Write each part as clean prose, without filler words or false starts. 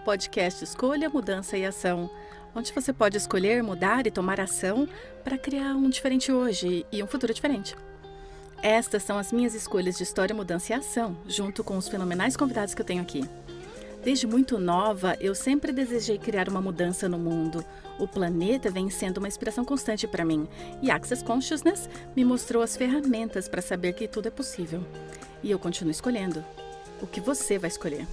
podcast Escolha, Mudança e Ação, onde você pode escolher, mudar e tomar ação para criar um diferente hoje e um futuro diferente. Estas são as minhas escolhas de história, mudança e ação, junto com os fenomenais convidados que eu tenho aqui. Desde muito nova, eu sempre desejei criar uma mudança no mundo. O planeta vem sendo uma inspiração constante para mim, e Access Consciousness me mostrou as ferramentas para saber que tudo é possível. E eu continuo escolhendo. O que você vai escolher?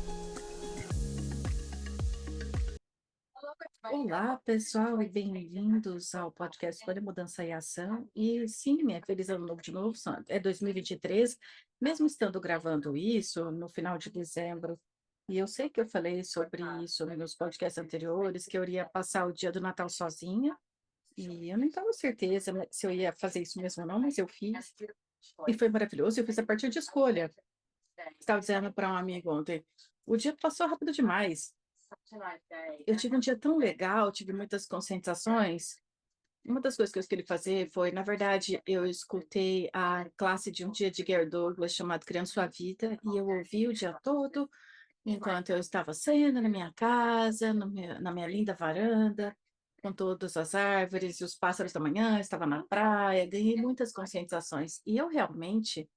Olá, pessoal, e bem-vindos ao podcast Escolha, Mudança e Ação. E sim, feliz ano novo de novo, é 2023, mesmo estando gravando isso no final de dezembro. E eu sei que eu falei sobre isso nos meus podcasts anteriores, que eu iria passar o dia do Natal sozinha, e eu não estava certeza se eu ia fazer isso mesmo ou não, mas eu fiz, e foi maravilhoso, eu fiz a partir de escolha. Estava dizendo para um amigo ontem, o dia passou rápido demais. Eu tive um dia tão legal, tive muitas conscientizações. Uma das coisas que eu escolhi fazer foi, na verdade, eu escutei a classe de um dia de Gary Douglas chamado Criando Sua Vida, e eu ouvi o dia todo, enquanto eu estava saindo na minha casa, na minha linda varanda, com todas as árvores e os pássaros da manhã, estava na praia, ganhei muitas conscientizações. E eu realmente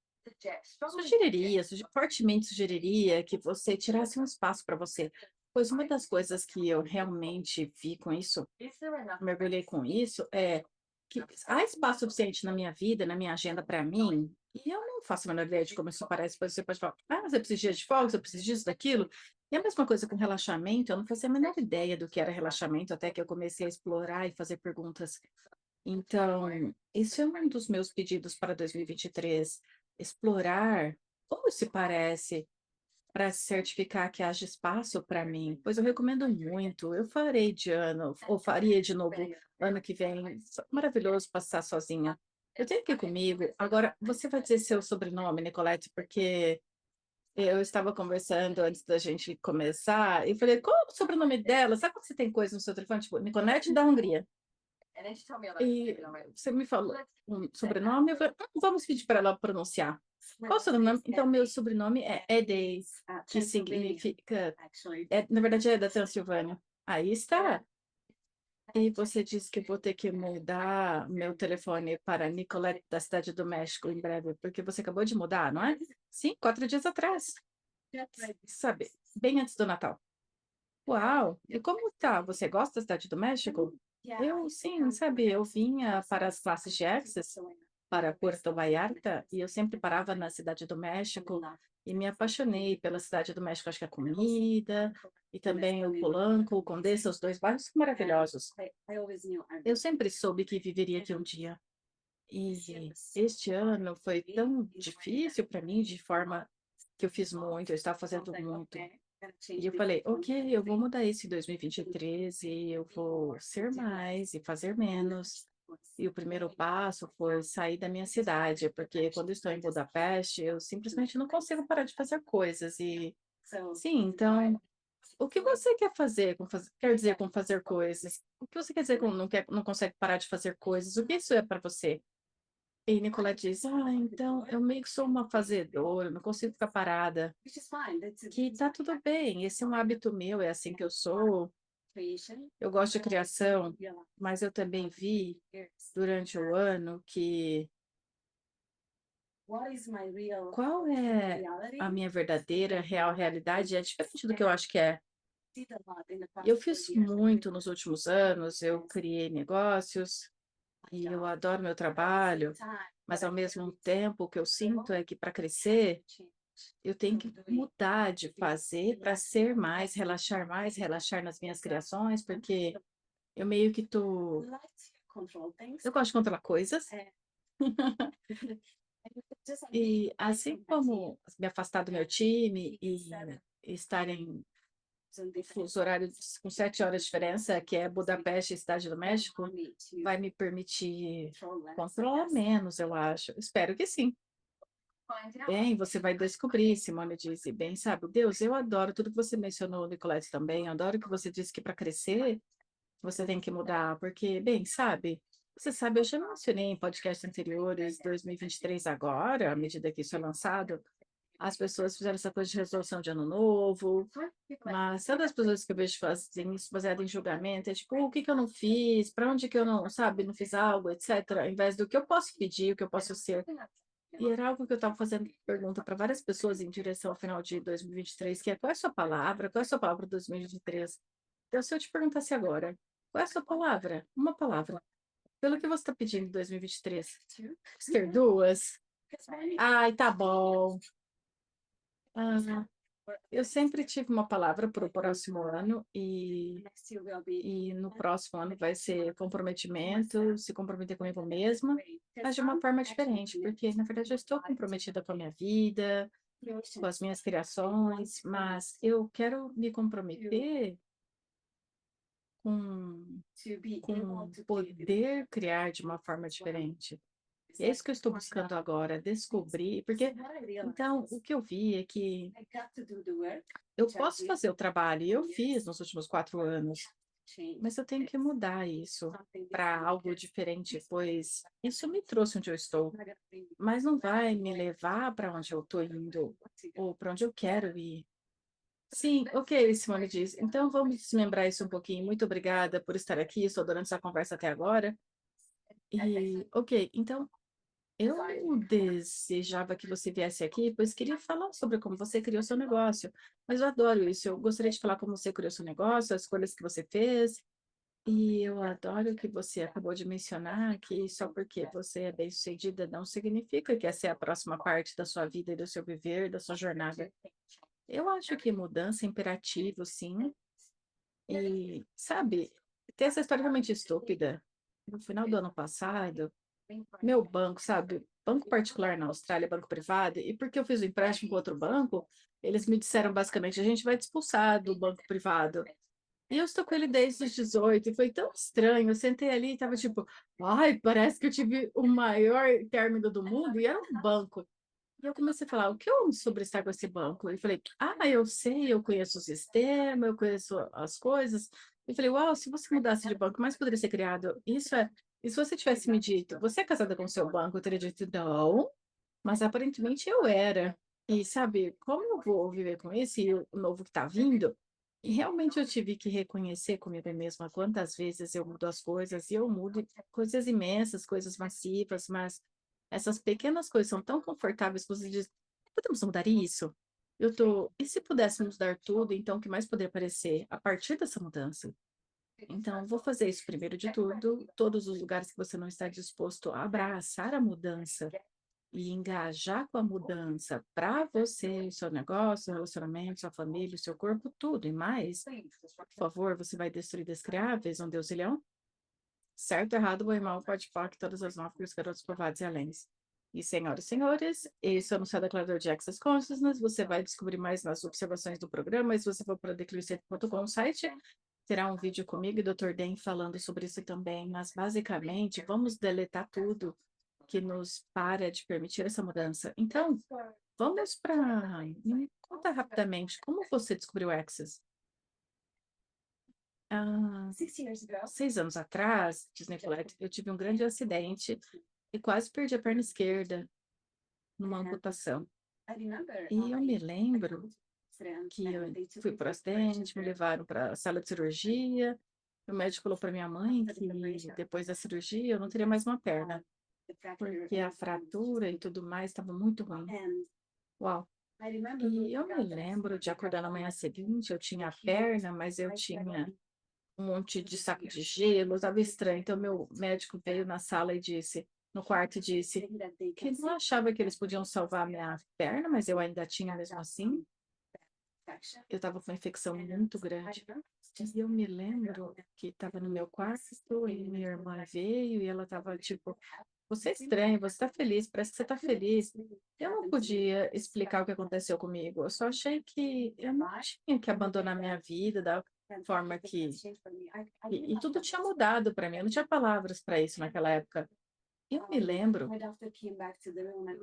fortemente sugeriria que você tirasse um espaço para você. Pois uma das coisas que eu realmente vi com isso, mergulhei com isso, é que há espaço suficiente na minha vida, na minha agenda para mim, e eu não faço a menor ideia de como isso parece. Pois você pode falar, você precisa de dias de folga, você precisa disso, daquilo. E a mesma coisa com relaxamento, eu não fazia a menor ideia do que era relaxamento, até que eu comecei a explorar e fazer perguntas. Então, isso é um dos meus pedidos para 2023, explorar como se parece para certificar que haja espaço para mim, pois eu recomendo muito. Eu farei de ano, ou faria de novo ano que vem. Maravilhoso passar sozinha. Eu tenho que ir comigo. Agora, você vai dizer seu sobrenome, Nicolette, porque eu estava conversando antes da gente começar, e falei, qual é o sobrenome dela? Sabe quando você tem coisa no seu telefone, tipo, Nicolette da Hungria? E você me falou um sobrenome, eu falei, vamos pedir para ela pronunciar. Qual o sobrenome? Então, meu sobrenome é Edes, que significa, na verdade, é da Transilvânia. Aí está. E você disse que vou ter que mudar meu telefone para Nicolette da Cidade do México em breve, porque você acabou de mudar, não é? Sim, 4 dias atrás. Sabe, bem antes do Natal. Uau! E como tá? Você gosta da Cidade do México? Eu, sim, sabe, eu vinha para as classes de Access, para Puerto Vallarta, e eu sempre parava na Cidade do México e me apaixonei pela Cidade do México. Acho que a comida e também o Polanco, o Condesa, os dois bairros são maravilhosos. Eu sempre soube que viveria aqui um dia. E este ano foi tão difícil para mim, de forma que eu fiz muito, eu estava fazendo muito. E eu falei, ok, eu vou mudar isso em 2023 e eu vou ser mais e fazer menos. E o primeiro passo foi sair da minha cidade, porque quando eu estou em Budapeste, eu simplesmente não consigo parar de fazer coisas. E sim, então, o que você quer fazer quer dizer com fazer coisas? O que você quer dizer com não consegue parar de fazer coisas? O que isso é para você? E Nicolette diz, então, eu meio que sou uma fazedora, não consigo ficar parada. Que tá tudo bem, esse é um hábito meu, é assim que eu sou. Eu gosto de criação, mas eu também vi durante o ano que qual é a minha verdadeira, real realidade é diferente do que eu acho que é. Eu fiz muito nos últimos anos, eu criei negócios e eu adoro meu trabalho, mas ao mesmo tempo o que eu sinto é que para crescer eu tenho que mudar de fazer para ser mais, relaxar nas minhas criações, porque eu meio que tô. Eu gosto de controlar coisas, e assim como me afastar do meu time e estar em fuso horário com 7 horas de diferença, que é Budapeste e Cidade do México, vai me permitir controlar menos, eu acho. Espero que sim. Bem, você vai descobrir, Simone disse. Bem, sabe, Deus, eu adoro tudo que você mencionou, Nicolette, também. Eu adoro que você disse que para crescer você tem que mudar, porque, bem, sabe, você sabe, eu já mencionei em podcasts anteriores, 2023 agora, à medida que isso é lançado, As pessoas fizeram essa coisa de resolução de ano novo, mas todas as pessoas que eu vejo fazem isso baseado em julgamento, é tipo, o que que eu não fiz, para onde que eu não, sabe, não fiz algo, etc., ao invés do que eu posso pedir, o que eu posso ser. E era algo que eu estava fazendo pergunta para várias pessoas em direção ao final de 2023, que é qual é a sua palavra? Qual é a sua palavra de 2023? Então, se eu te perguntasse agora, qual é a sua palavra? Uma palavra. Pelo que você está pedindo em 2023? Ter duas? Ai, tá bom. Ah, eu sempre tive uma palavra para o próximo ano e no próximo ano vai ser comprometimento, se comprometer comigo mesma, mas de uma forma diferente, porque na verdade eu estou comprometida com a minha vida, com as minhas criações, mas eu quero me comprometer com, com poder criar de uma forma diferente. E é isso que eu estou buscando agora, descobrir, porque então o que eu vi é que eu posso fazer o trabalho, e eu fiz nos últimos 4 anos, mas eu tenho que mudar isso para algo diferente, pois isso me trouxe onde eu estou, mas não vai me levar para onde eu estou indo ou para onde eu quero ir. Sim, ok, Simone diz. Então vamos desmembrar isso um pouquinho. Muito obrigada por estar aqui. Estou adorando essa conversa até agora. E, ok, então eu desejava que você viesse aqui, pois queria falar sobre como você criou seu negócio. Mas eu adoro isso. Eu gostaria de falar como você criou seu negócio, as escolhas que você fez. E eu adoro que você acabou de mencionar que só porque você é bem-sucedida não significa que essa é a próxima parte da sua vida e do seu viver, da sua jornada. Eu acho que mudança é imperativo, sim. E, sabe, tem essa história realmente estúpida. No final do ano passado, meu banco, sabe, banco particular na Austrália, banco privado, e porque eu fiz o empréstimo com outro banco, eles me disseram basicamente, a gente vai te expulsar do banco privado. E eu estou com ele desde os 18, e foi tão estranho. Eu sentei ali e estava tipo, ai, parece que eu tive o maior término do mundo, e era um banco. E eu comecei a falar, o que eu amo sobre estar com esse banco? E falei, eu sei, eu conheço o sistema, eu conheço as coisas. E falei, uau, se você mudasse de banco, mais poderia ser criado. Isso é, e se você tivesse me dito, você é casada com o seu banco? Eu teria dito, não, mas aparentemente eu era. E sabe, como eu vou viver com isso e o novo que está vindo? E realmente eu tive que reconhecer comigo mesma quantas vezes eu mudo as coisas, e eu mudo coisas imensas, coisas massivas, mas essas pequenas coisas são tão confortáveis que você diz, podemos mudar isso? E se pudéssemos dar tudo, então o que mais poderia aparecer a partir dessa mudança? Então, vou fazer isso primeiro de tudo, todos os lugares que você não está disposto a abraçar a mudança e engajar com a mudança para você, seu negócio, seu relacionamento, sua família, seu corpo, tudo e mais. Por favor, você vai destruir descriáveis, um Deus ilhão? Certo, errado, bom e mal, pode pá, que todas as novas garotos provados e além. E senhoras e senhores, esse é o seu declarador de Access Consciousness. Você vai descobrir mais nas observações do programa. E se você for para declucete.com, o site, terá um vídeo comigo e Dr. Den falando sobre isso também. Mas, basicamente, vamos deletar tudo que nos para de permitir essa mudança. Então, vamos para... Me conta rapidamente, como você descobriu Access? 6 anos atrás, Disney Colette, eu tive um grande acidente e quase perdi a perna esquerda numa amputação. E eu me lembro que eu fui para o acidente, me levaram para a sala de cirurgia. O médico falou para minha mãe que depois da cirurgia eu não teria mais uma perna, porque a fratura e tudo mais estava muito ruim. Uau! E eu me lembro de acordar na manhã seguinte, eu tinha a perna, mas eu tinha um monte de saco de gelo, estava estranho. Então, meu médico veio na sala e disse, no quarto, e disse que não achava que eles podiam salvar a minha perna, mas eu ainda tinha mesmo assim. Eu estava com uma infecção muito grande. E eu me lembro que estava no meu quarto e minha irmã veio e ela estava tipo, você é estranho, você está feliz, parece que você está feliz. Eu não podia explicar o que aconteceu comigo, eu só achei que eu não tinha que abandonar minha vida da forma que. E tudo tinha mudado para mim, eu não tinha palavras para isso naquela época. Eu me lembro,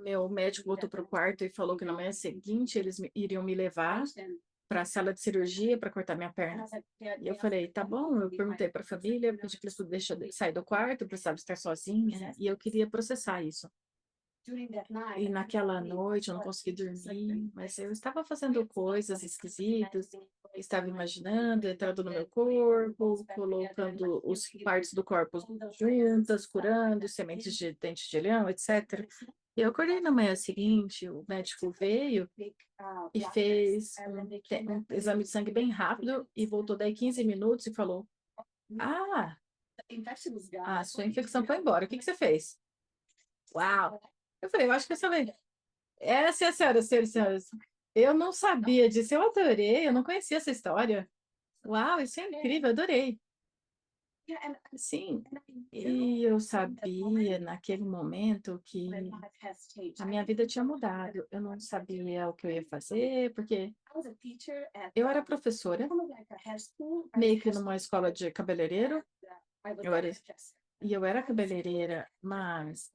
meu médico voltou para o quarto e falou que na manhã seguinte eles iriam me levar para a sala de cirurgia para cortar minha perna. E eu falei, tá bom, eu perguntei para a família, pedi para eles deixar sair do quarto, eu precisava estar sozinha, e eu queria processar isso. E naquela noite eu não consegui dormir, mas eu estava fazendo coisas esquisitas, estava imaginando, entrando no meu corpo, colocando os partes do corpo juntas, curando, sementes de dente de leão, etc. E eu acordei na manhã seguinte, o médico veio e fez um exame de sangue bem rápido e voltou daí 15 minutos e falou: Ah, a sua infecção foi embora. O que que você fez? Uau! Eu falei, eu acho que essa essa é a senhora, senhoras e senhores. Eu não sabia disso, eu adorei, eu não conhecia essa história. Uau, isso é incrível, adorei. Sim, e eu sabia naquele momento que a minha vida tinha mudado. Eu não sabia o que eu ia fazer, porque eu era professora, meio que numa escola de cabeleireiro. Eu era, e eu era cabeleireira, mas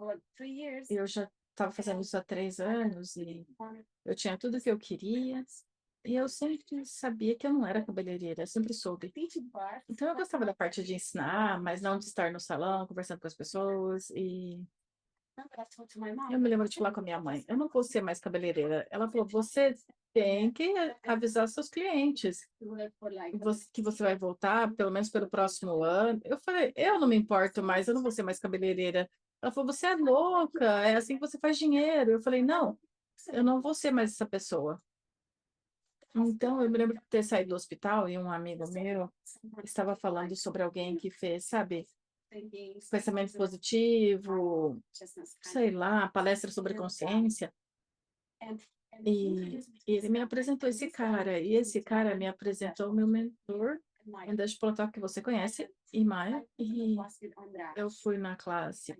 eu já estava fazendo isso há 3 anos e eu tinha tudo o que eu queria. E eu sempre sabia que eu não era cabeleireira, eu sempre soube. Então eu gostava da parte de ensinar, mas não de estar no salão conversando com as pessoas. E eu me lembro de falar com a minha mãe, eu não vou ser mais cabeleireira. Ela falou, você tem que avisar seus clientes que você vai voltar, pelo menos pelo próximo ano. Eu falei, eu não me importo mais, eu não vou ser mais cabeleireira. Ela falou, você é louca, é assim que você faz dinheiro. Eu falei, não, eu não vou ser mais essa pessoa. Então, eu me lembro de ter saído do hospital e um amigo meu estava falando sobre alguém que fez, sabe, pensamento positivo, sei lá, palestra sobre consciência. E ele me apresentou esse cara, e esse cara me apresentou o meu mentor, Andrés Polotok, que você conhece, Maia, e eu fui na classe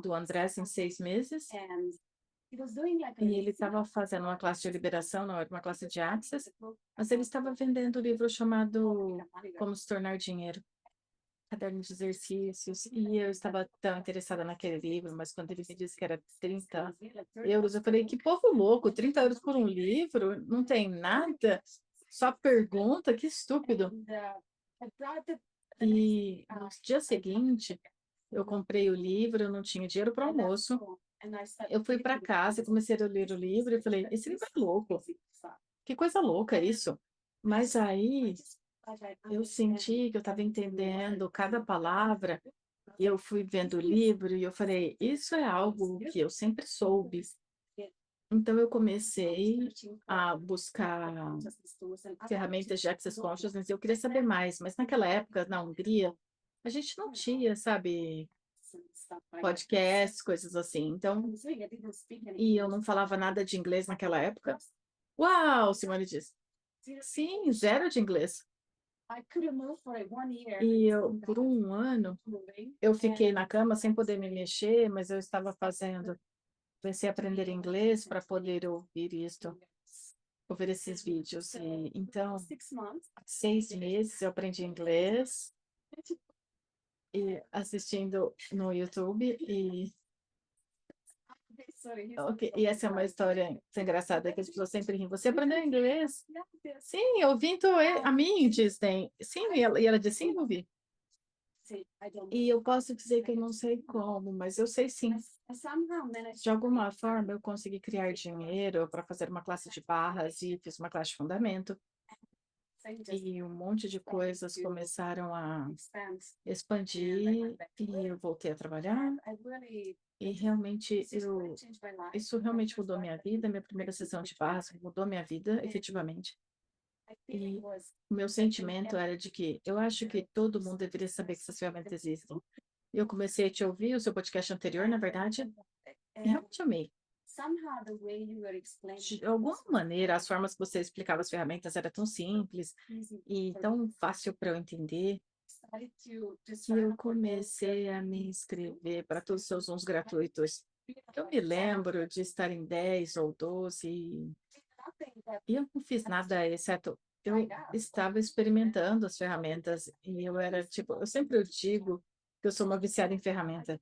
do Andrés em 6 meses, e ele estava fazendo uma classe de liberação, não era uma classe de Access, mas ele estava vendendo um livro chamado Como se tornar dinheiro, caderno de exercícios, e eu estava tão interessada naquele livro, mas quando ele me disse que era 30 euros, eu falei, que povo louco, 30 euros por um livro, não tem nada, só pergunta, que estúpido. E no dia seguinte, eu comprei o livro, eu não tinha dinheiro para o almoço, eu fui para casa e comecei a ler o livro e falei, esse livro é louco, que coisa louca isso. Mas aí eu senti que eu estava entendendo cada palavra, e eu fui vendo o livro e eu falei, isso é algo que eu sempre soube. Então eu comecei a buscar ferramentas de Access Consciousness, eu queria saber mais, mas naquela época, na Hungria, a gente não tinha, sabe, podcasts, coisas assim. Então, e eu não falava nada de inglês naquela época. Uau, Simone disse. Sim, zero de inglês. E eu, por um ano, eu fiquei na cama sem poder me mexer, mas eu estava comecei a aprender inglês para poder ouvir esses vídeos. E, então, 6 meses eu aprendi inglês e assistindo no YouTube e ok, e essa é uma história engraçada que as pessoas sempre riem. Você aprendeu inglês? Sim, ouvindo a mim, dizem. Sim, e ela disse, sim, eu ouvi. E eu posso dizer que eu não sei como, mas eu sei sim. De alguma forma, eu consegui criar dinheiro para fazer uma classe de barras e fiz uma classe de fundamento. E um monte de coisas começaram a expandir e eu voltei a trabalhar. E realmente, isso realmente mudou minha vida. Minha primeira sessão de barras mudou minha vida, efetivamente. E o meu sentimento era de que eu acho que todo mundo deveria saber que essas ferramentas existem. Eu comecei a te ouvir, o seu podcast anterior, na verdade, e realmente amei. De alguma maneira, as formas que você explicava as ferramentas era tão simples e tão fácil para eu entender que eu comecei a me inscrever para todos os seus Zooms gratuitos. Eu me lembro de estar em 10 ou 12 e eu não fiz nada, exceto eu estava experimentando as ferramentas e eu era tipo, eu sempre digo que eu sou uma viciada em ferramenta.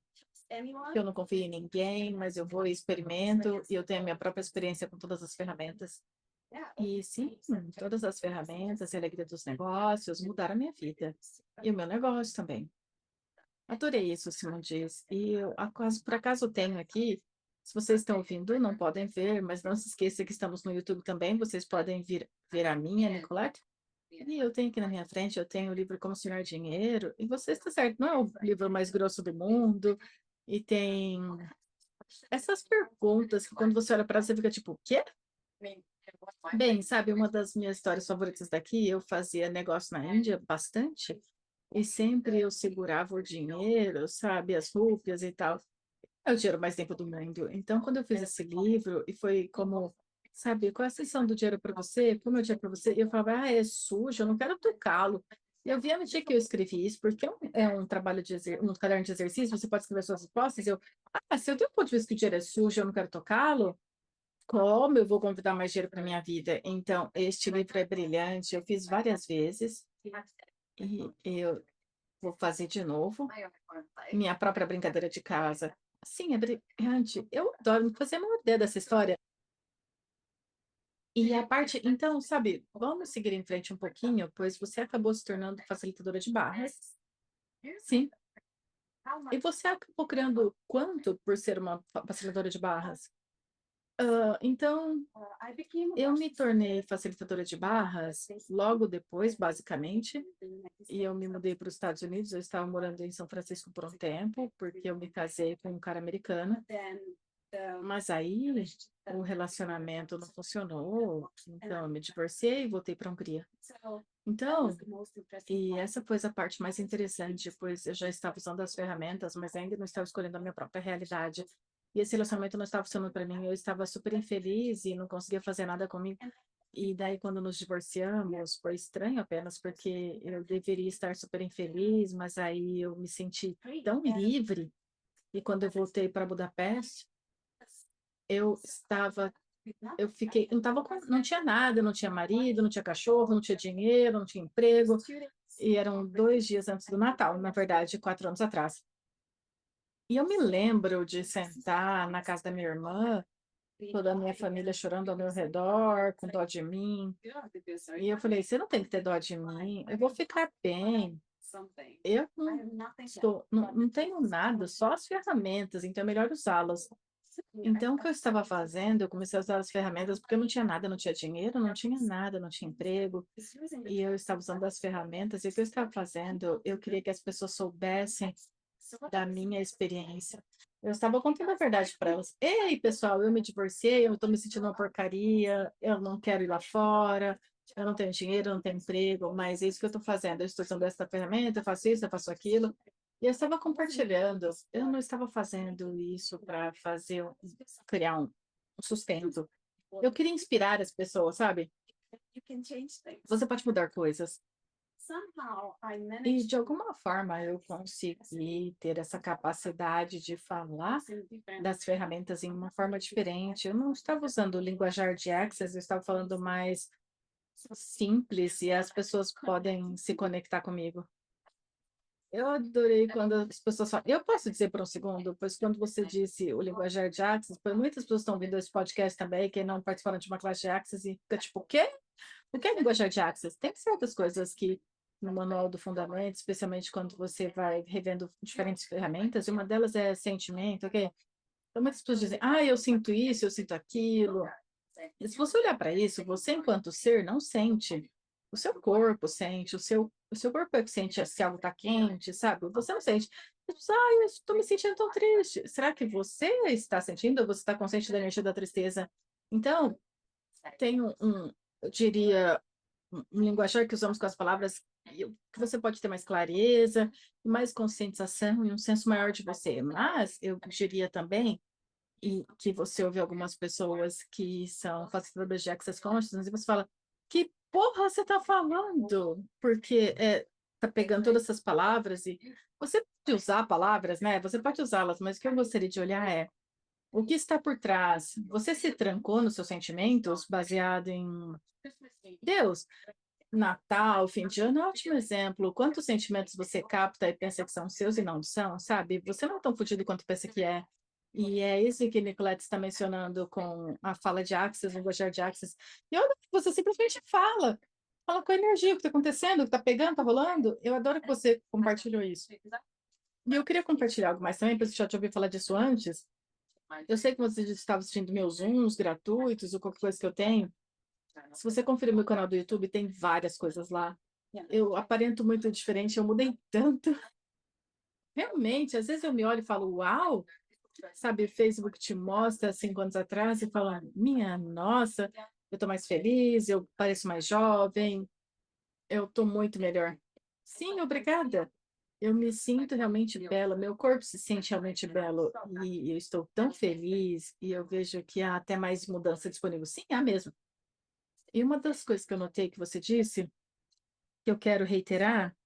Que eu não confio em ninguém, mas eu vou e experimento e eu tenho a minha própria experiência com todas as ferramentas. E sim, todas as ferramentas e a alegria dos negócios mudaram a minha vida. E o meu negócio também. Adorei isso, Simon diz. E eu, por acaso, tenho aqui Se vocês estão ouvindo, não podem ver, mas não se esqueça que estamos no YouTube também. Vocês podem ver a minha, Nicolette. E eu tenho aqui na minha frente, eu tenho o livro Como Se Ganhar Dinheiro. E você está certo, não é o livro mais grosso do mundo. E tem essas perguntas que quando você olha para você fica tipo, o quê? Bem, sabe, uma das minhas histórias favoritas daqui, eu fazia negócio na Índia bastante. E sempre eu segurava o dinheiro, sabe, as rúpias e tal. É o dinheiro mais limpo do mundo. Então, quando eu fiz esse livro, e foi como, sabe, qual é a sensação do dinheiro para você? Como é o dinheiro para você? E eu falava, é sujo, eu não quero tocá-lo. E eu via no dia que eu escrevi isso, porque é um trabalho de um caderno de exercício, você pode escrever suas respostas. Se eu tenho um ponto de vista que o dinheiro é sujo, eu não quero tocá-lo, como eu vou convidar mais dinheiro para minha vida? Então, este livro é brilhante, eu fiz várias vezes, e eu vou fazer de novo. Minha própria brincadeira de casa. Sim, é brilhante. Eu adoro fazer a maior ideia dessa história. E a parte, então, sabe, vamos seguir em frente um pouquinho, pois você acabou se tornando facilitadora de barras. Sim. E você acabou criando quanto por ser uma facilitadora de barras? Então, eu me tornei facilitadora de barras logo depois, basicamente, e eu me mudei para os Estados Unidos. Eu estava morando em São Francisco por um tempo, porque eu me casei com um cara americano. Mas aí o relacionamento não funcionou, então eu me divorciei e voltei para a Hungria. Então, e essa foi a parte mais interessante, pois eu já estava usando as ferramentas, mas ainda não estava escolhendo a minha própria realidade. E esse relacionamento não estava funcionando para mim, eu estava super infeliz e não conseguia fazer nada comigo. E daí, quando nos divorciamos, foi estranho apenas, porque eu deveria estar super infeliz, mas aí eu me senti tão livre. E quando eu voltei para Budapeste, eu estava, eu fiquei, eu não tava não tinha nada, não tinha marido, não tinha cachorro, não tinha dinheiro, não tinha emprego, e eram 2 dias antes do Natal, na verdade, 4 anos atrás. E eu me lembro de sentar na casa da minha irmã, toda a minha família chorando ao meu redor, com dó de mim. E eu falei, você não tem que ter dó de mim, eu vou ficar bem. Eu não tenho nada, só as ferramentas, então é melhor usá-las. Então, o que eu estava fazendo, eu comecei a usar as ferramentas porque eu não tinha nada, não tinha dinheiro, não tinha nada, não tinha emprego, e eu estava usando as ferramentas, e o que eu estava fazendo, eu queria que as pessoas soubessem da minha experiência. Eu estava contando a verdade para elas. Ei, pessoal, eu me divorciei, eu estou me sentindo uma porcaria, eu não quero ir lá fora, eu não tenho dinheiro, eu não tenho emprego, mas é isso que eu estou fazendo. Eu estou usando essa ferramenta, eu faço isso, eu faço aquilo. E eu estava compartilhando. Eu não estava fazendo isso para criar um sustento. Eu queria inspirar as pessoas, sabe? Você pode mudar coisas. E de alguma forma eu consegui ter essa capacidade de falar das ferramentas em uma forma diferente. Eu não estava usando o linguajar de Access, eu estava falando mais simples e as pessoas podem se conectar comigo. Eu adorei quando as pessoas falam. Eu posso dizer por um segundo, pois quando você disse o linguajar de Access, pois muitas pessoas estão ouvindo esse podcast também, que não participaram de uma classe de Access e fica tipo, o quê? O que é linguajar de Access? Tem certas coisas que no manual do fundamento, especialmente quando você vai revendo diferentes ferramentas, e uma delas é sentimento, ok? Então, muitas pessoas dizem, eu sinto isso, eu sinto aquilo. E se você olhar para isso, você, enquanto ser, não sente. O seu corpo sente, o seu corpo é que sente se algo está quente, sabe? Você não sente. As pessoas, eu estou me sentindo tão triste. Será que você está sentindo ou você está consciente da energia da tristeza? Então, tem eu diria, um linguajar que usamos com as palavras que você pode ter mais clareza, mais conscientização e um senso maior de você. Mas eu diria também e que você ouve algumas pessoas que são facilitadoras de access consciousness e você fala, que porra você está falando? Porque tá pegando todas essas palavras e você pode usar palavras, né? Você pode usá-las, mas o que eu gostaria de olhar é o que está por trás. Você se trancou nos seus sentimentos baseado em Deus? Natal, fim de ano, é um ótimo exemplo. Quantos sentimentos você capta e pensa que são seus e não são, sabe? Você não é tão fodido quanto pensa que é. E é isso que Nicolette está mencionando com a fala de Axis, o linguajar de Axis. E olha que você simplesmente fala com a energia, o que está acontecendo, o que está pegando, está rolando. Eu adoro que você compartilhou isso. E eu queria compartilhar algo mais também, porque eu já te ouvi falar disso antes. Eu sei que você estava assistindo meus Zooms gratuitos ou qualquer coisa que eu tenho. Se você conferir meu canal do YouTube, tem várias coisas lá. Eu aparento muito diferente, eu mudei tanto. Realmente, às vezes eu me olho e falo, uau, sabe, Facebook te mostra 5 anos atrás e fala, minha nossa, eu tô mais feliz, eu pareço mais jovem, eu tô muito melhor. Sim, obrigada. Eu me sinto realmente bela, meu corpo se sente realmente belo e eu estou tão feliz e eu vejo que há até mais mudança disponível. Sim, há mesmo. E uma das coisas que eu notei que você disse, que eu quero reiterar,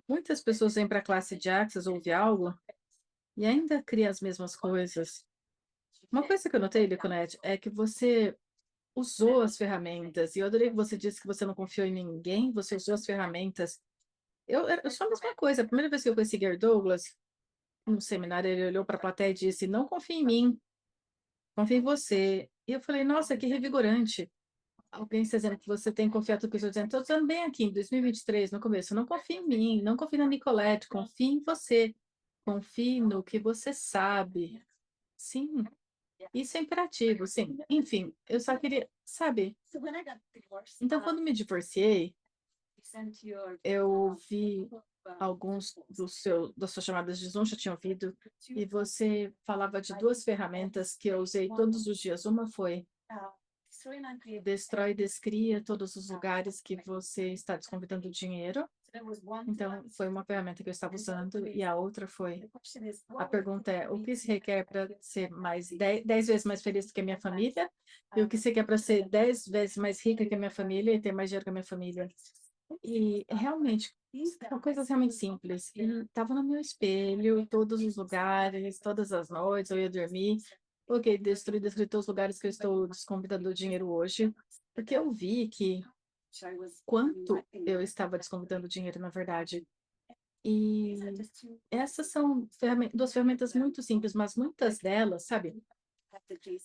muitas pessoas vêm para a classe de Access, ouvem algo e ainda criam as mesmas coisas. Uma coisa que eu notei, Liconete, é que você usou as ferramentas, e eu adorei que você disse que você não confiou em ninguém, você usou as ferramentas. Eu sou a mesma coisa. A primeira vez que eu conheci Gary Douglas, no seminário, ele olhou para a plateia e disse: Não confie em mim, confie em você. E eu falei: Nossa, que revigorante. Alguém está dizendo que você tem confiado no que eu estou dizendo. Estou dizendo bem aqui, em 2023, no começo. Não confie em mim, não confie na Nicolette, confie em você. Confie no que você sabe. Sim, isso é imperativo, sim. Enfim, eu só queria, sabe? Então, quando me divorciei, eu vi alguns das suas chamadas de Zoom, já tinha ouvido, e você falava de duas ferramentas que eu usei todos os dias. Uma foi destrói e descria todos os lugares que você está desconvidando dinheiro. Então, foi uma ferramenta que eu estava usando, e a outra foi, a pergunta é, o que se requer para ser mais 10 vezes mais feliz do que a minha família? E o que se quer para ser 10 vezes mais rica que a minha família e ter mais dinheiro que a minha família? E realmente, são coisas realmente simples. E estava no meu espelho, em todos os lugares, todas as noites, eu ia dormir. Ok, destruir todos os lugares que eu estou desconvidando o dinheiro hoje, porque eu vi que quanto eu estava desconvidando dinheiro, na verdade. E essas são duas ferramentas muito simples, mas muitas delas, sabe?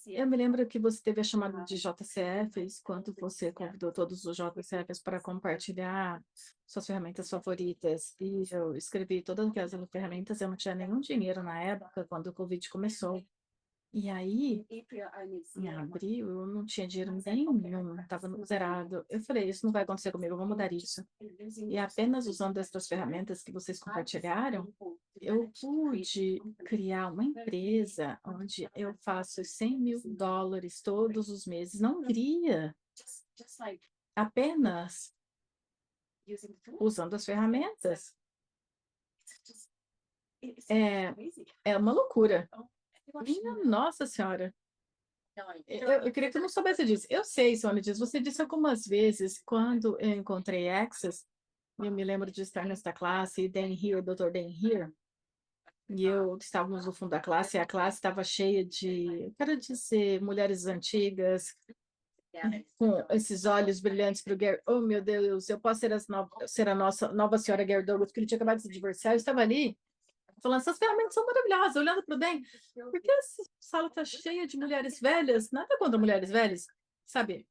Eu me lembro que você teve a chamada de JCFs, quando você convidou todos os JCFs para compartilhar suas ferramentas favoritas. E eu escrevi todas aquelas ferramentas, eu não tinha nenhum dinheiro na época, quando o Covid começou. E aí, em abril, eu não tinha dinheiro nenhum, estava zerado. Eu falei, isso não vai acontecer comigo, eu vou mudar isso. E apenas usando essas ferramentas que vocês compartilharam, eu pude criar uma empresa onde eu faço US$ 100.000 todos os meses na Hungria, apenas usando as ferramentas. É, é uma loucura. Minha Nossa Senhora. Eu queria que eu não soubesse disso. Eu sei, Sônia diz. Você disse algumas vezes, quando eu encontrei Access, eu me lembro de estar nesta classe, Dan Here, Dr. Dan Here, e eu estávamos no fundo da classe, e a classe estava cheia de, eu quero dizer, mulheres antigas, com esses olhos brilhantes para o Gary. Oh, meu Deus, eu posso ser a nossa nova senhora Gary Douglas, porque ele tinha acabado de se divorciar. Eu estava ali, falando, essas ferramentas são maravilhosas, olhando para o Dan, porque essa sala está cheia de mulheres velhas, nada contra mulheres velhas, sabe?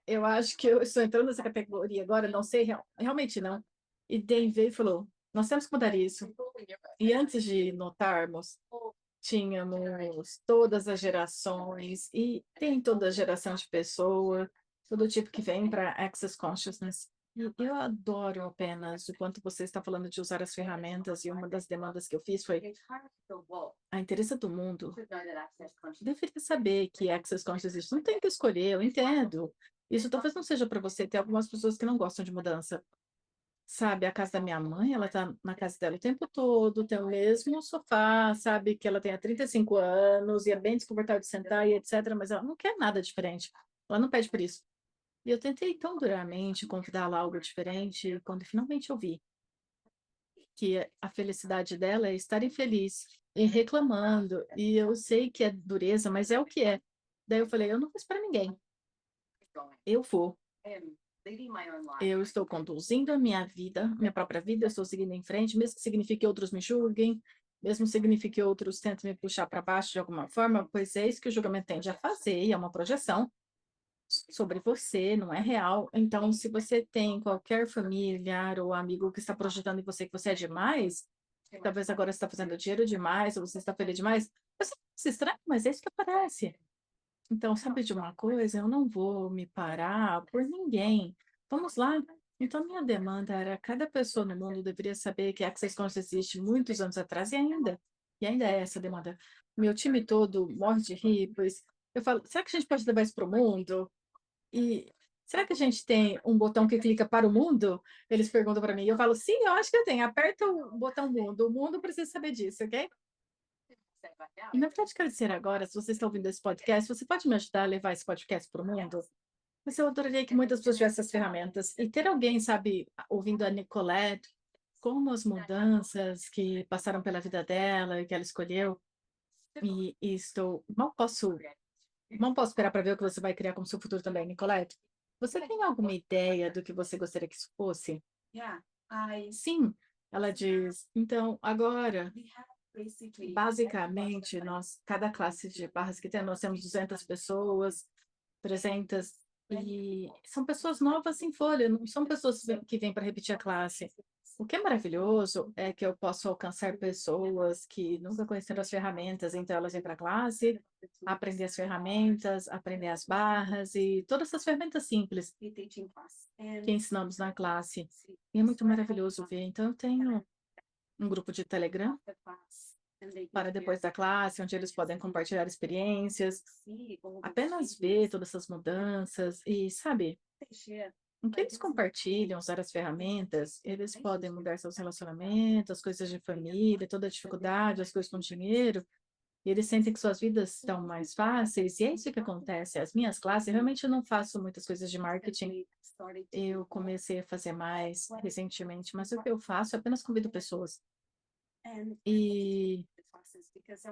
Eu acho que eu estou entrando nessa categoria agora, não sei, realmente não. E Dan veio e falou, nós temos que mudar isso. E antes de notarmos, tínhamos todas as gerações, e tem toda a geração de pessoa, todo tipo que vem para Access Consciousness. E eu adoro apenas o quanto você está falando de usar as ferramentas, e uma das demandas que eu fiz foi a interesse do mundo deveria saber que Access Consciousness existe. Não tem que escolher, eu entendo. Isso talvez não seja para você. Tem algumas pessoas que não gostam de mudança. Sabe, a casa da minha mãe, ela tá na casa dela o tempo todo, tem o mesmo sofá, sabe, que ela tem há 35 anos e é bem desconfortável de sentar e etc, mas ela não quer nada diferente. Ela não pede por isso. E eu tentei tão duramente convidá-la a algo diferente, e quando finalmente eu vi que a felicidade dela é estar infeliz e reclamando, e eu sei que é dureza, mas é o que é. Daí eu falei, eu não vou esperar ninguém. Eu vou. Eu estou conduzindo a minha vida, minha própria vida, eu estou seguindo em frente, mesmo que signifique que outros me julguem, mesmo que signifique que outros tentem me puxar para baixo de alguma forma, pois é isso que o julgamento tende a fazer, e é uma projeção sobre você, não é real. Então, se você tem qualquer familiar ou amigo que está projetando em você que você é demais, talvez agora você está fazendo dinheiro demais, ou você está feliz demais, você Isso é estranho, mas é isso que aparece. Então, sabe de uma coisa? Eu não vou me parar por ninguém. Vamos lá. Então, minha demanda era: cada pessoa no mundo deveria saber que a Access Conscious existe muitos anos atrás e ainda é essa demanda. Meu time todo morre de rir, pois eu falo: será que a gente pode levar isso para o mundo? E será que a gente tem um botão que clica para o mundo? Eles perguntam para mim. Eu falo: sim, eu acho que eu tenho. Aperta o botão mundo. O mundo precisa saber disso, ok? E na verdade, quero dizer agora, se você está ouvindo esse podcast, você pode me ajudar a levar esse podcast para o mundo? Mas eu adoraria que muitas pessoas tivessem essas ferramentas. E ter alguém, sabe, ouvindo a Nicolette, como as mudanças que passaram pela vida dela e que ela escolheu, e estou, mal posso esperar para ver o que você vai criar como seu futuro também, Nicolette. Você tem alguma ideia do que você gostaria que isso fosse? Sim, ela diz. Então, agora, basicamente, cada classe de barras que tem, nós temos 200 pessoas, 300, e são pessoas novas em folha, não são pessoas que vêm para repetir a classe. O que é maravilhoso é que eu posso alcançar pessoas que nunca conheceram as ferramentas, então elas vêm para a classe, aprender as ferramentas, aprender as barras e todas essas ferramentas simples que ensinamos na classe. E é muito maravilhoso ver. Então, eu tenho um grupo de Telegram para depois da classe, onde eles podem compartilhar experiências, apenas ver todas essas mudanças e, sabe, o que eles compartilham, usar as ferramentas, eles podem mudar seus relacionamentos, as coisas de família, toda a dificuldade, as coisas com dinheiro, e eles sentem que suas vidas estão mais fáceis, e é isso que acontece. As minhas classes, realmente eu não faço muitas coisas de marketing, eu comecei a fazer mais recentemente, mas o que eu faço é apenas convido pessoas. E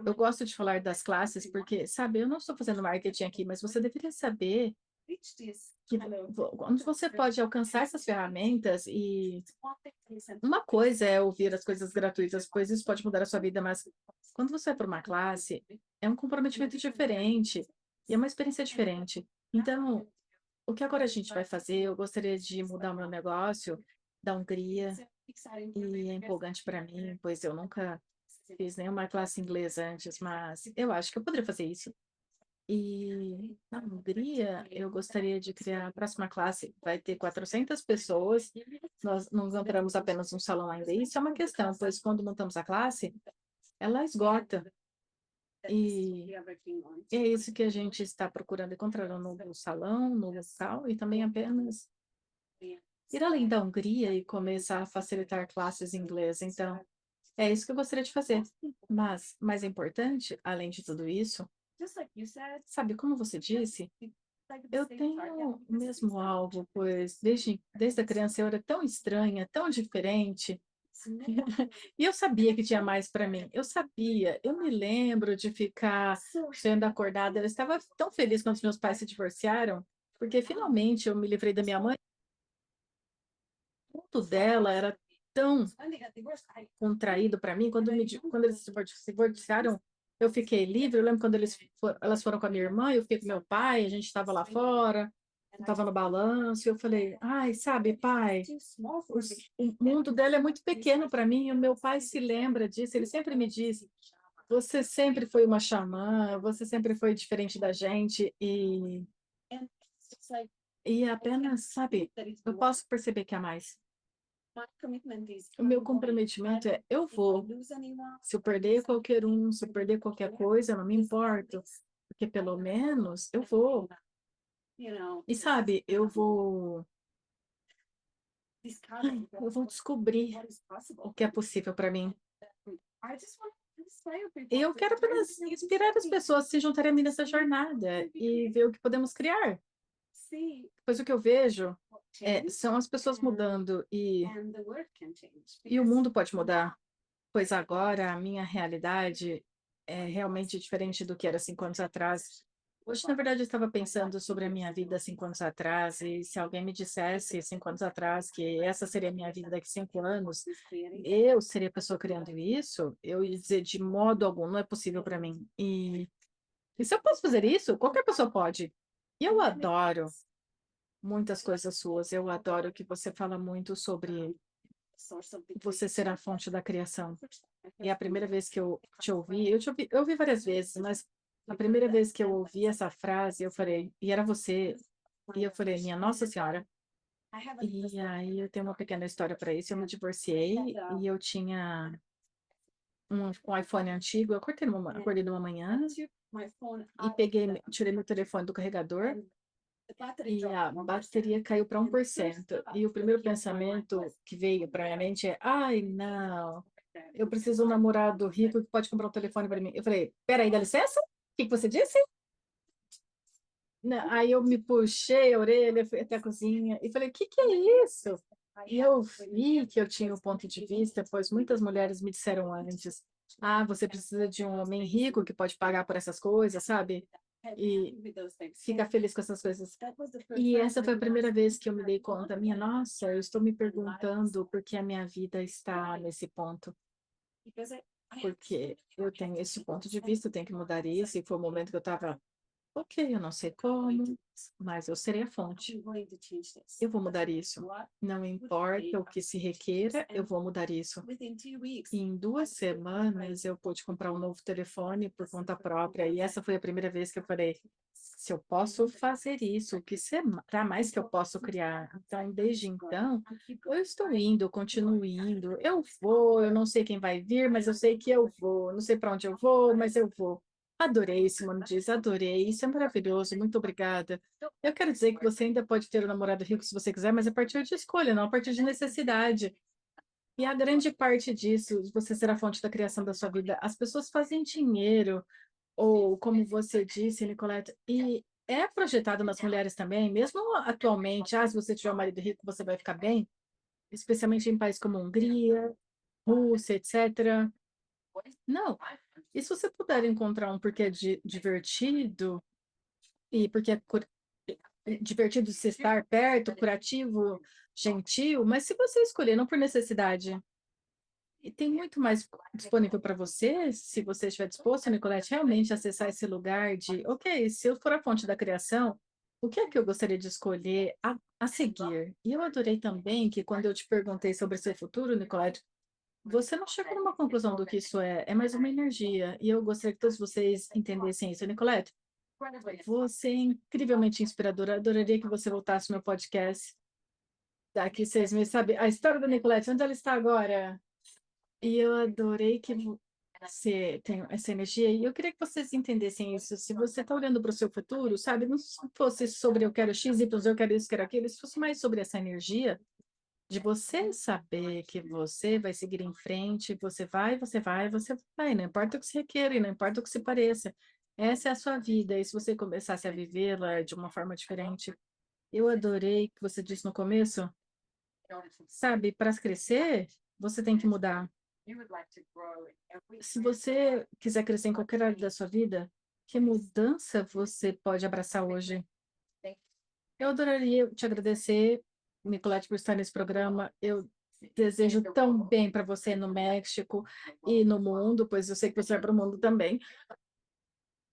eu gosto de falar das classes porque, sabe, eu não estou fazendo marketing aqui, mas você deveria saber que onde você pode alcançar essas ferramentas e uma coisa é ouvir as coisas gratuitas, pois isso pode mudar a sua vida, mas quando você vai para uma classe, é um comprometimento diferente e é uma experiência diferente. Então, o que agora a gente vai fazer? Eu gostaria de mudar o meu negócio da Hungria e é empolgante para mim, pois eu nunca fiz nenhuma classe inglesa antes, mas eu acho que eu poderia fazer isso. E na Hungria, eu gostaria de criar a próxima classe. Vai ter 400 pessoas. Nós não compramos apenas um salão ainda. Isso é uma questão, pois quando montamos a classe, ela esgota. E é isso que a gente está procurando encontrar um novo salão, no local, e também apenas ir além da Hungria e começar a facilitar classes em inglês. Então, é isso que eu gostaria de fazer. Mas, mais importante, além de tudo isso, sabe, como você disse, eu tenho o mesmo alvo, pois desde a criança eu era tão estranha, tão diferente, e eu sabia que tinha mais para mim. Eu sabia, eu me lembro de ficar sendo acordada. Eu estava tão feliz quando os meus pais se divorciaram, porque finalmente eu me livrei da minha mãe. O mundo dela era tão contraído para mim. Quando eles se divorciaram, eu fiquei livre. Eu lembro quando elas foram com a minha irmã, eu fiquei com meu pai, a gente estava lá fora, estava no balanço, e eu falei: ai, sabe, pai, o mundo dela é muito pequeno para mim, e o meu pai se lembra disso, ele sempre me diz: você sempre foi uma xamã, você sempre foi diferente da gente, e apenas, sabe, eu posso perceber que há mais. O meu comprometimento é: eu vou. Se eu perder qualquer um, se eu perder qualquer coisa, não me importo, porque pelo menos eu vou. E sabe, eu vou descobrir o que é possível para mim. E eu quero apenas inspirar as pessoas a se juntarem a mim nessa jornada e ver o que podemos criar. Pois o que eu vejo são as pessoas mudando e o mundo pode mudar. Pois agora a minha realidade é realmente diferente do que era 5 anos atrás. Hoje, na verdade, eu estava pensando sobre a minha vida 5 anos atrás, e se alguém me dissesse 5 anos atrás que essa seria a minha vida daqui 5 anos, eu seria a pessoa criando isso, eu ia dizer de modo algum, não é possível para mim. E se eu posso fazer isso, qualquer pessoa pode. E eu adoro muitas coisas suas, eu adoro que você fala muito sobre você ser a fonte da criação. E a primeira vez que eu ouvi várias vezes, mas a primeira vez que eu ouvi essa frase, eu falei, e era você, e eu falei, minha Nossa Senhora. E aí eu tenho uma pequena história para isso. Eu me divorciei e eu tinha um iPhone antigo. Eu acordei numa manhã e tirei meu telefone do carregador e a bateria caiu para 1%. E o primeiro pensamento que veio para minha mente é: ai, não, eu preciso de um namorado rico que pode comprar um telefone para mim. Eu falei: peraí, dá licença? O que que você disse? Não, aí eu me puxei a orelha, fui até a cozinha e falei: o que que é isso? E eu vi que eu tinha um ponto de vista, pois muitas mulheres me disseram antes: ah, você precisa de um homem rico que pode pagar por essas coisas, sabe? E ficar feliz com essas coisas. E essa foi a primeira vez que eu me dei conta, minha nossa, eu estou me perguntando por que a minha vida está nesse ponto. Porque eu tenho esse ponto de vista, eu tenho que mudar isso, e foi o momento que eu estava, ok, eu não sei como, mas eu serei a fonte. Eu vou mudar isso. Não importa o que se requeira, eu vou mudar isso. E em 2 semanas eu pude comprar um novo telefone por conta própria. E essa foi a primeira vez que eu falei: se eu posso fazer isso, o que será mais que eu posso criar? Então, desde então, eu estou indo, eu continuo indo. Eu vou, eu não sei quem vai vir, mas eu sei que eu vou. Não sei para onde eu vou, mas eu vou. Adorei, Simone diz, adorei. Isso é maravilhoso, muito obrigada. Eu quero dizer que você ainda pode ter um namorado rico se você quiser, mas a partir de escolha, não a partir de necessidade. E a grande parte disso, de você ser a fonte da criação da sua vida, as pessoas fazem dinheiro, ou como você disse, Nicoleta, e é projetado nas mulheres também, mesmo atualmente, se você tiver um marido rico, você vai ficar bem, especialmente em países como Hungria, Rússia, etc. Não. E se você puder encontrar um porque é divertido, e porque é divertido de se estar perto, curativo, gentil, mas se você escolher não por necessidade, e tem muito mais disponível para você, se você estiver disposto, Nicolete, realmente acessar esse lugar de, ok, se eu for a fonte da criação, o que é que eu gostaria de escolher a seguir? E eu adorei também que quando eu te perguntei sobre seu futuro, Nicolete, você não chegou numa conclusão do que isso é mais uma energia. E eu gostaria que todos vocês entendessem isso. Nicolete, você é incrivelmente inspiradora. Adoraria que você voltasse ao meu podcast daqui 6 meses, sabe? A história da Nicolete, onde ela está agora? E eu adorei que você tem essa energia. E eu queria que vocês entendessem isso. Se você está olhando para o seu futuro, sabe? Não fosse sobre eu quero X, Y, eu quero isso, quero aquilo. Se fosse mais sobre essa energia de você saber que você vai seguir em frente, você vai, você vai, você vai. Não importa o que se requer, e não importa o que se pareça. Essa é a sua vida. E se você começasse a vivê-la de uma forma diferente, eu adorei que você disse no começo, sabe? Para crescer, você tem que mudar. Se você quiser crescer em qualquer área da sua vida, que mudança você pode abraçar hoje? Eu adoraria te agradecer, Nicolete, por estar nesse programa. Eu desejo tão bem para você no México e no mundo, pois eu sei que você vai para o mundo também.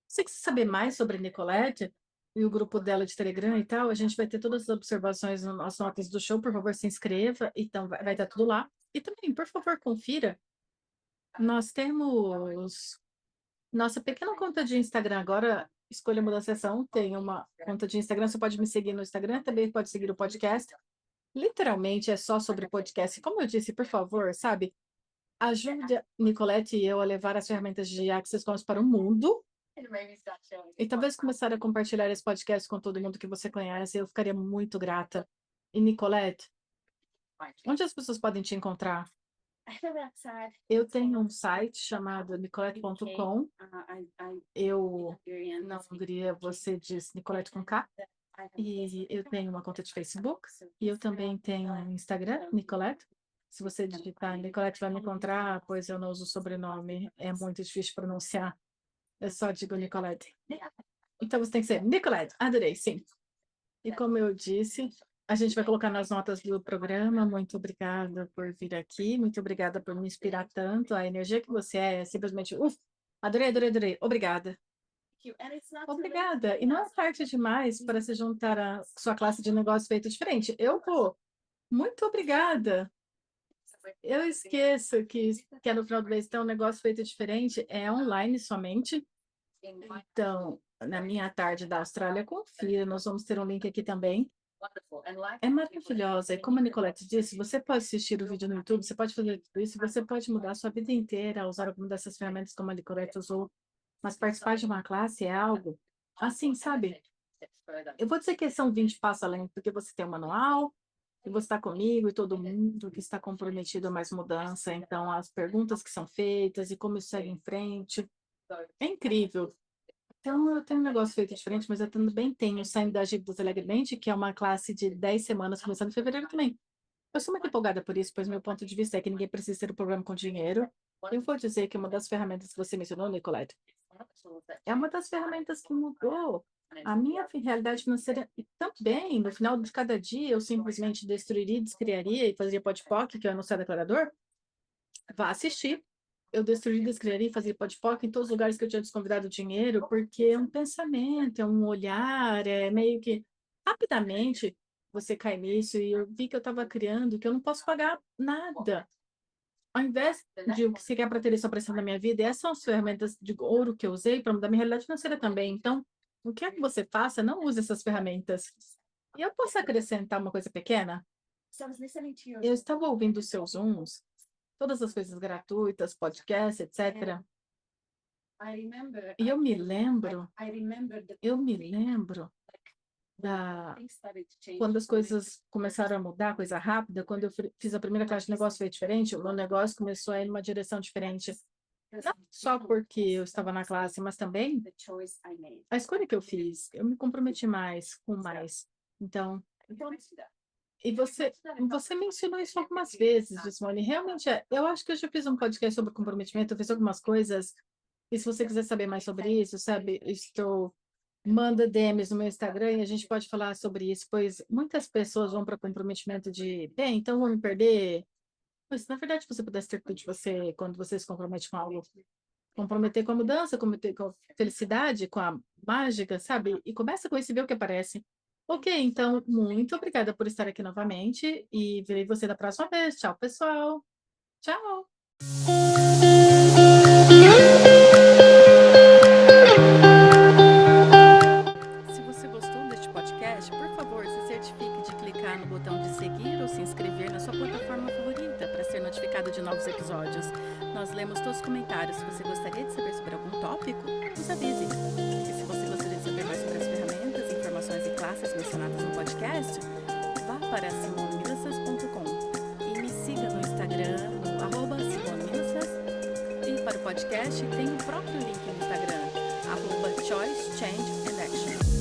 Se você quiser saber mais sobre a Nicolete e o grupo dela de Telegram e tal, a gente vai ter todas as observações nas notas do show. Por favor, se inscreva. Então, vai estar tudo lá. E também, por favor, confira. Nós temos nossa pequena conta de Instagram agora. Escolha mudar a sessão. Tem uma conta de Instagram. Você pode me seguir no Instagram, também pode seguir o podcast. Literalmente é só sobre podcast. Como eu disse, por favor, sabe? Ajude a Nicolette e eu a levar as ferramentas de Access Comms para o mundo. E talvez começar a compartilhar esse podcast com todo mundo que você conhece. Eu ficaria muito grata. E Nicolette, onde as pessoas podem te encontrar? Eu tenho um site chamado nicolette.com. Eu, na Hungria, você diz Nicolette com K. E eu tenho uma conta de Facebook. E eu também tenho um Instagram, Nicolette. Se você digitar Nicolette, vai me encontrar, pois eu não uso sobrenome. É muito difícil pronunciar. Eu só digo Nicolette. Então você tem que ser Nicolette. Adorei, sim. E como eu disse, a gente vai colocar nas notas do programa. Muito obrigada por vir aqui. Muito obrigada por me inspirar tanto. A energia que você é simplesmente. Adorei, adorei, adorei. Obrigada. Obrigada. E não é tarde demais para se juntar à sua classe de negócio feito diferente. Eu vou. Muito obrigada. Eu esqueço que é no final do mês, então um negócio feito diferente, é online somente. Então, na minha tarde da Austrália, confira, nós vamos ter um link aqui também. É maravilhosa. E como a Nicolette disse, você pode assistir o vídeo no YouTube, você pode fazer tudo isso, você pode mudar a sua vida inteira, usar alguma dessas ferramentas como a Nicolette usou, mas participar de uma classe é algo assim, sabe? Eu vou dizer que são 20 passos além, porque você tem um manual, e você está comigo e todo mundo que está comprometido a mais mudança. Então, as perguntas que são feitas e como isso segue em frente. É incrível. Então, eu tenho um negócio feito diferente, mas eu também tenho Saindo das Dívidas Alegremente, que é uma classe de 10 semanas, começando em fevereiro também. Eu sou muito empolgada por isso, pois meu ponto de vista é que ninguém precisa ter um problema com dinheiro. Eu vou dizer que uma das ferramentas que você mencionou, Nicolette, é uma das ferramentas que mudou a minha realidade financeira. E também, no final de cada dia, eu simplesmente destruiria, descriaria e fazia podpoc, que é o anunciar declarador. Vá assistir. Eu destruiria, descriaria e fazia podpoc em todos os lugares que eu tinha desconvidado dinheiro, porque é um pensamento, é um olhar, é meio que rapidamente você cai nisso. E eu vi que eu estava criando, que eu não posso pagar nada. Ao invés de o que você quer para ter isso aparecendo na minha vida, essas são as ferramentas de ouro que eu usei para mudar minha realidade financeira também. Então, o que é que você faça, não use essas ferramentas. E eu posso acrescentar uma coisa pequena? Eu estava ouvindo os seus Zooms, todas as coisas gratuitas, podcasts, etc. E eu me lembro da quando as coisas começaram a mudar, coisa rápida, quando eu fiz a primeira classe de negócio foi diferente, o meu negócio começou a ir numa direção diferente. Não só porque eu estava na classe, mas também a escolha que eu fiz. Eu me comprometi mais, com mais. Então, e você mencionou isso algumas vezes, Gismone. Realmente, eu acho que eu já fiz um podcast sobre comprometimento, eu fiz algumas coisas. E se você quiser saber mais sobre isso, sabe, manda DMs no meu Instagram e a gente pode falar sobre isso, pois muitas pessoas vão para comprometimento de, bem, então vou me perder. Mas, na verdade, se você pudesse ter tudo de você, quando você se compromete com algo, comprometer com a mudança, comprometer com a felicidade, com a mágica, sabe? E começa com isso e vê o que aparece. Ok, então, muito obrigada por estar aqui novamente e verei você da próxima vez. Tchau, pessoal. Tchau. Se você gostou deste podcast, por favor, se certifique de clicar no botão de seguir ou se inscrever na sua plataforma favorita para ser notificado de novos episódios. Nós lemos todos os comentários. Se você gostaria de saber sobre algum tópico, nos avise. E se você gostaria de saber mais sobre as ferramentas, informações e classes mencionadas no podcast, vá para simoneminasas.com e me siga no Instagram, no @simoneminasas. E para o podcast, tem o próprio link no Instagram, @Choice, Change and Action.